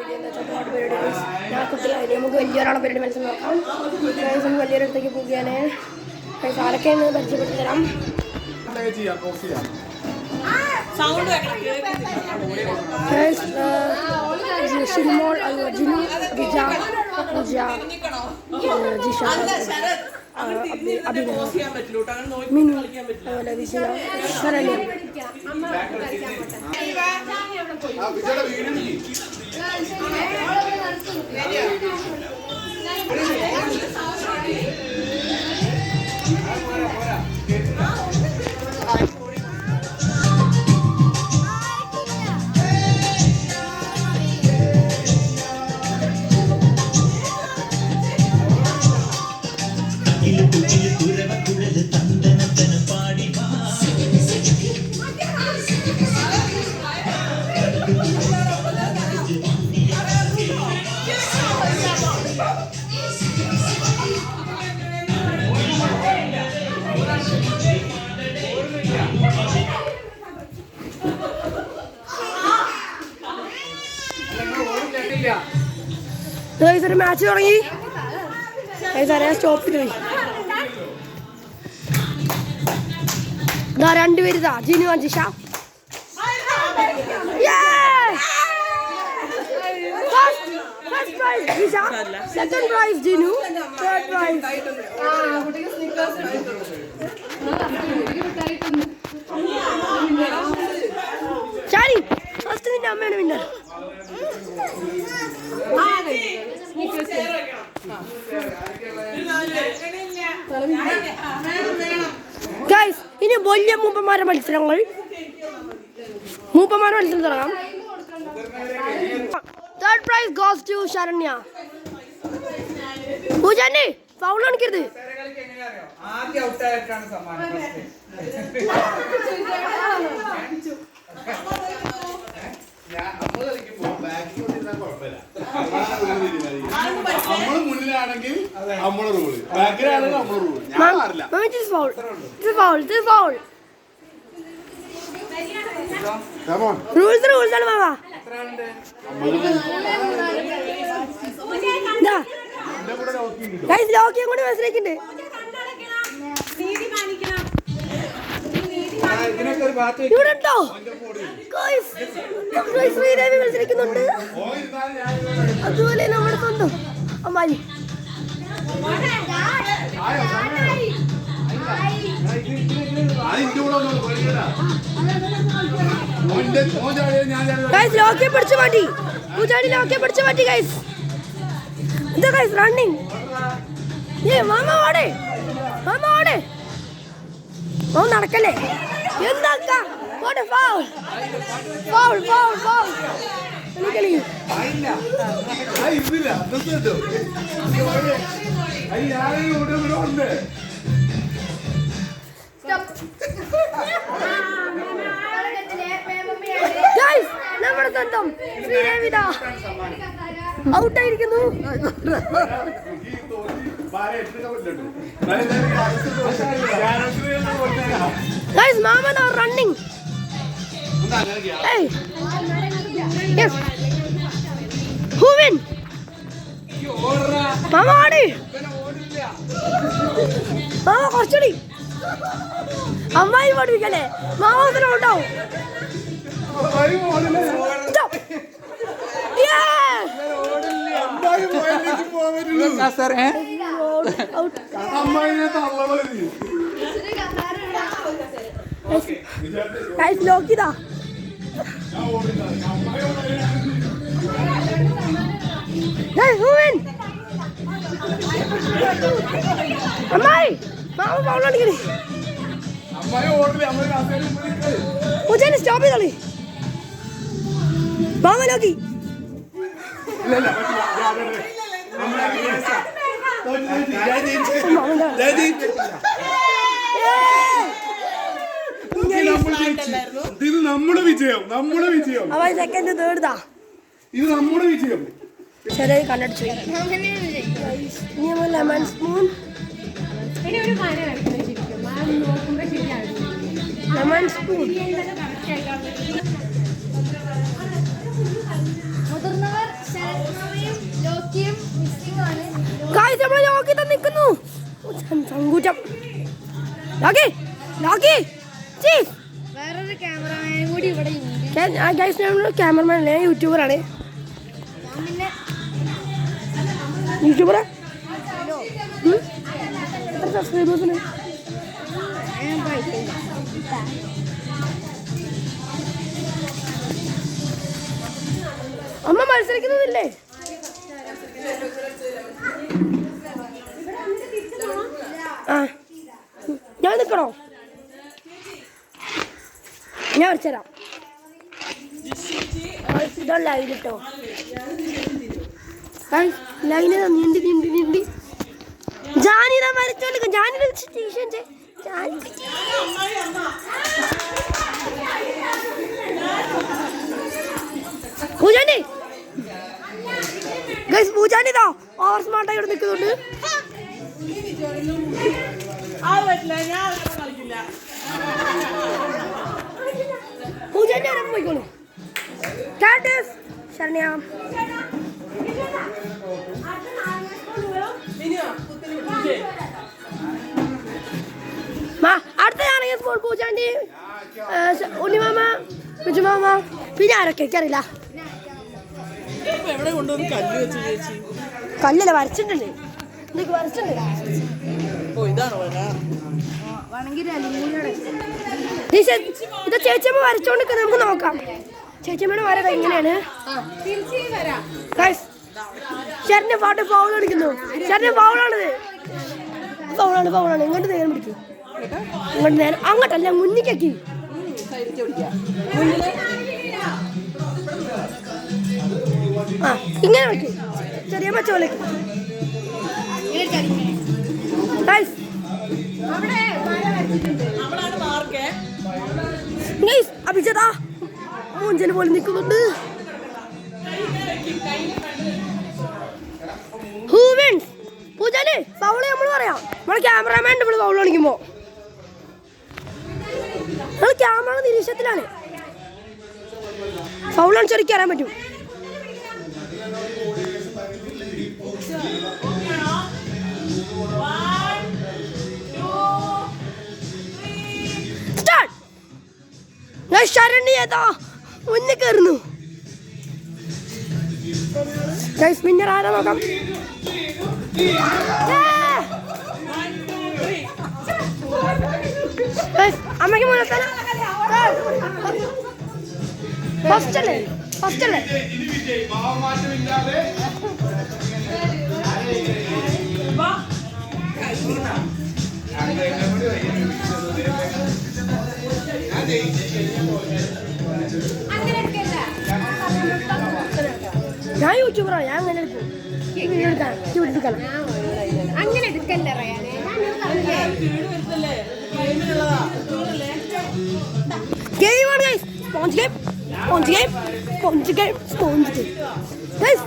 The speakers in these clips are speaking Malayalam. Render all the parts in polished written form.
വീഡിയോ എന്താ വെച്ചാൽ ഒരുപാട് പരിപാടി ഞാൻ കുട്ടികളായി നമുക്ക് വലിയൊരാളെ പരിപാടി മത്സരം നോക്കാം. വലിയൊരു അടുത്തേക്ക് പോവുകയാണ്. ആരൊക്കെയാണ് പരിചയപ്പെടുത്തി തരാം. ഷിനിമോൾ, ജിനു, ഗിജ, ജിഷ, അഭിനവ്, മിനു, അതുപോലെ വിജയ, ശരണ്യ. ഒരു മാച്ച് തുടങ്ങി. സ്റ്റോപ്പ് ചെയ്തു. രണ്ടുപേര് Jinu Jisha. First prize Jisha, second prize Jinu, third prize Shari. First നിന്റെ അമ്മയാണ് വിന്നർ. Guys, ഇനി വലിയ മൂപ്പന്മാരുടെ മത്സരങ്ങൾ തുടങ്ങാം. Third prize goes to Sharanya. Pujani, foul കാണിക്കരുത്. ആദ്യം ഔട്ട് ആയിട്ടാണ് സമ്മാനം. മുന്നിലാണെങ്കിൽ നമ്മളെ റൂള്, ബാക്കിലാണെങ്കിൽ നമ്മളെ റൂള്. ഞാൻ മാറില്ല. Rules ആണ് മാമാ. ലോക്കിയും കൂടി മനസ്സിലാക്കിണ്ട്. ഇവിടെ ഉണ്ടോ ശ്രീദേവി മത്സരിക്കുന്നുണ്ട്. അതുപോലെ നമ്മുടെ സ്വന്തം അമ്മാരി. ലോക്കെ പിടിച്ചു മാറ്റി. പൂജാരി ലോക്കെ പിടിച്ചു മാറ്റി. ഗൈസ് എന്താ ഗൈസ് റണ്ണിങ്. മാമ ഓടെ, മാമ ഓടെ. ഓ നടക്കല്ലേ. എന്താക്കാ ഫൗൾ ഫൗൾ ഫൗൾ ഫൗൾ. നമ്മുടെ സ്വന്തം ശ്രീദേവിത ഔട്ടായിരിക്കുന്നു. മാമൻ are running. Who win? Mama ആടി. മാമ കുറച്ചുകൂടി അമ്മായി പഠിപ്പിക്കല്ലേ. മാമത്തിന് ഉണ്ടാവും. ലോക്കിതാ അമ്മായി മാമ പൗളി പൂജാരി സ്റ്റോപ്പ് ചെയ്തോളി. മാമ നോക്കി. ഇത് നമ്മുടെ വിജയം, നമ്മുടെ വിജയം. സെക്കൻഡ് തേർഡാ ഇത് നമ്മുടെ വിജയം. ചെറിയ കണ്ണടിച്ചു. Lemon spoon, lemon spoon. മുതിർന്നവർ നമ്മളെ ലോക്കി തന്നിക്കുന്നു. സങ്കൂറ്റം. ലോക്കി ലോക്കി ചീഫ്. വേറൊരു ക്യാമറമാൻ കൂടി ഇവിടെ ഉണ്ട്. ക്യാമറമാൻ അല്ലേ, യൂട്യൂബറാണ്. പിന്നെ യൂട്യൂബറാ? എത്ര സബ്സ്ക്രൈബേഴ്സിന്? അമ്മ മത്സരിക്കുന്നതില്ലേ? ആ ഞാൻ നിൽക്കണോ? ഞാൻ വരച്ചുതരാം. ഇതാ ലൈൻ കേട്ടോ. ലൈന് നീണ്ടി നീണ്ടി നീണ്ടി ജാനിത വരച്ചോണ്ടിരിക്കും. ജാനിത പൂജാണ്ടി ഗൈസ്, പൂജാണ്ടിതാ ഓവർ സ്മാർട്ടായി ഇവിടെ നിൽക്കുന്നുണ്ട്. പൂജാണ്ടി അവിടെ പോയിക്കോളൂ. കാറ്റസ് ശരണ്യ അടുത്ത ഞാനെങ്കിൽ സ്കൂൾ പൂജാണ്ടി, ഉണ്ണിമാമ, ബിജുമാമ, പിന്നെ ആരൊക്കെ എനിക്കറിയില്ല. കല്ലല്ല വരച്ചിട്ടുണ്ട്. എന്തൊക്കെ വരച്ചിട്ടുണ്ട്. ഇത് ചേച്ചിയമ്മ വരച്ചോണ്ട് നമുക്ക് നോക്കാം. ചേച്ചിയമ്മയുടെ വര എങ്ങനെയാണ്? ചേട്ടന്റെ പാട്ട് ഫൗൾ അടിക്കുന്നു. ചേട്ടന്റെ ഫൗളാണിത്. ഫൗളാണ്. ഇങ്ങോട്ട് നേരം പിടിക്കും. ഇങ്ങോട്ട് നേരം അങ്ങോട്ടല്ല, മുന്നിക്കാക്കി. ആ ഇങ്ങനെ വെക്കും. ചെറിയ പച്ചോലേക്ക് അഭിജതാ മൂഞ്ചല് പോലെ നിൽക്കുന്നുണ്ട്. പൂജാല് ഫൗള് നമ്മൾ പറയാം. നമ്മളെ ക്യാമറാമാൻ നമ്മൾ ഫൗൾ കാണിക്കുമ്പോ നമ്മൾ ക്യാമറ നിരീക്ഷണത്തിലാണ്. ഫൗൾ കാണിച്ചൊരിക്കൽ അറിയാൻ പറ്റും. ശരണ്യേതാ മുന്നിൽ കയറുന്നു. പിന്നെ ആരാ നോക്കാം. അമ്മയ്ക്ക് മുന്നത്തല ഫസ്റ്റ് അല്ലേ? ഞാൻ യൂട്യൂബറാണ്. ഞാൻ അങ്ങനെ അങ്ങനെ എടുക്കല്ലേ പറയാനേ. ഗെയിമാണ് ഗൈസ്. Sponge game. ഗൈസ്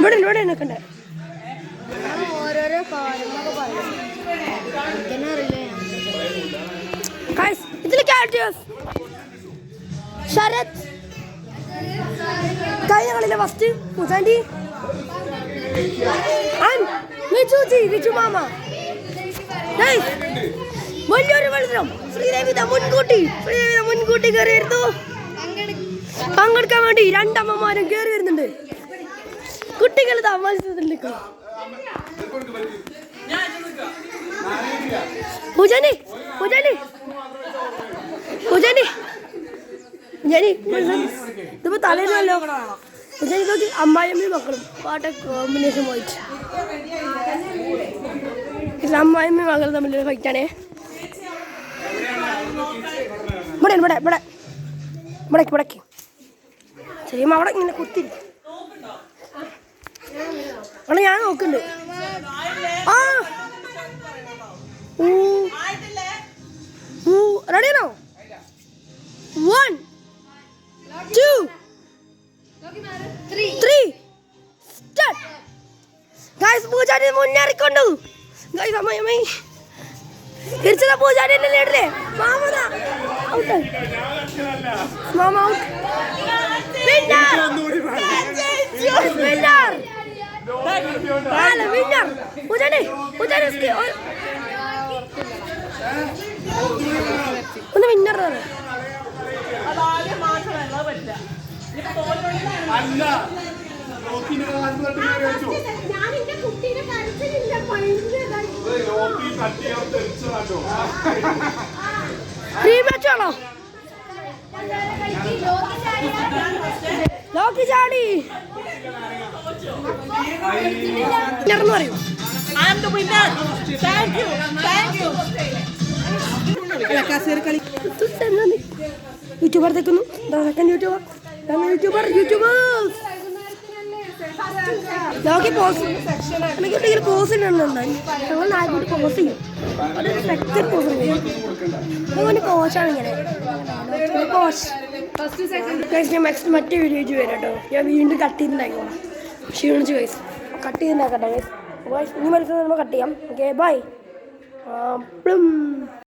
ഇവിടെ നിൽക്കണ്ടേ? ഓരോരോ കാര്യങ്ങളൊക്കെ പറയും. ഇതിൽ ക്യാരക്ടേഴ്സ് ശരത് കഴിഞ്ഞ കളിയിലെ ഫസ്റ്റ് പൂജാണ്ടി, വിജു മാമ. വലിയൊരു മത്സരം. ശ്രീദേവിത മുൻകൂട്ടി കയറിയിരുന്നു. പങ്കെടുക്കാൻ വേണ്ടി രണ്ടമ്മമാരും കയറി വരുന്നുണ്ട്. കുട്ടികൾ മത്സരത്തിൽ നിൽക്കും. ഇതിപ്പോ തലേന്നല്ലോ. അമ്മായിയമ്മയും മക്കളും പാട്ട കോമ്പിനേഷൻ പോയിട്ട് അമ്മായിയമ്മയും മകളും തമ്മിലൊരു ഫൈറ്റാണേ. ഇവിടേക്ക് ശരിയമ്മ അവിടെ ഇങ്ങനെ കുത്തി അവിടെ ഞാൻ നോക്കുന്നുണ്ട്. ആ റെഡിയാണോ? 1 2 3 സ്റ്റാർട്ട്. ഗൈസ് പൂജാരി മുന്നേറിക്കൊണ്ടു ഗൈസ് അമ്മയമ്മേ തിരിച്ചതാ പൂജാരി എന്നെ നേടില്ലേ മാമനാ ഔട്ട് മാമ ഔട്ട് വിന്നർ വിന്നർ അല്ല വിന്നർ പൂജാരി ഒന്ന് വിന്നർ ആണ് അല്ല ലോക്കിനെ കാണിച്ചിട്ട് വെച്ചു ലോക്കി തട്ടിയോ തെറിച്ചു കാട്ടോ റീമാച്ച് ആണോ ലോക്കി ചാടി വിന്നർന്ന് പറയൂ യൂട്യൂബർ തെക്കുന്നു സെക്കൻഡ് യൂട്യൂബർ ലോക്കി പോസ് എനിക്കുണ്ടെങ്കിൽ പോസ് ഇടുന്നുണ്ടായി ഞങ്ങൾ നാല് പോസ് ചെയ്യും അതൊരു സെക്കൻഡ് പോസ് അതുകൊണ്ട് കോച്ചാണ് ഇങ്ങനെ കോച്ച് ഞാൻ നെക്സ്റ്റ് മറ്റേ വീഡിയോ വരാം കേട്ടോ ഞാൻ വീണ്ടും കട്ട് ചെയ്തിട്ടുണ്ടായിക്കോളാം ക്ഷീണിച്ച് ഗൈസ് കട്ട് ചെയ്തിട്ടുണ്ടാക്കട്ടെ ഗൈസ് ഇനി മനസ്സിൽ നമ്മൾ കട്ട് ചെയ്യാം ഓക്കെ ബൈ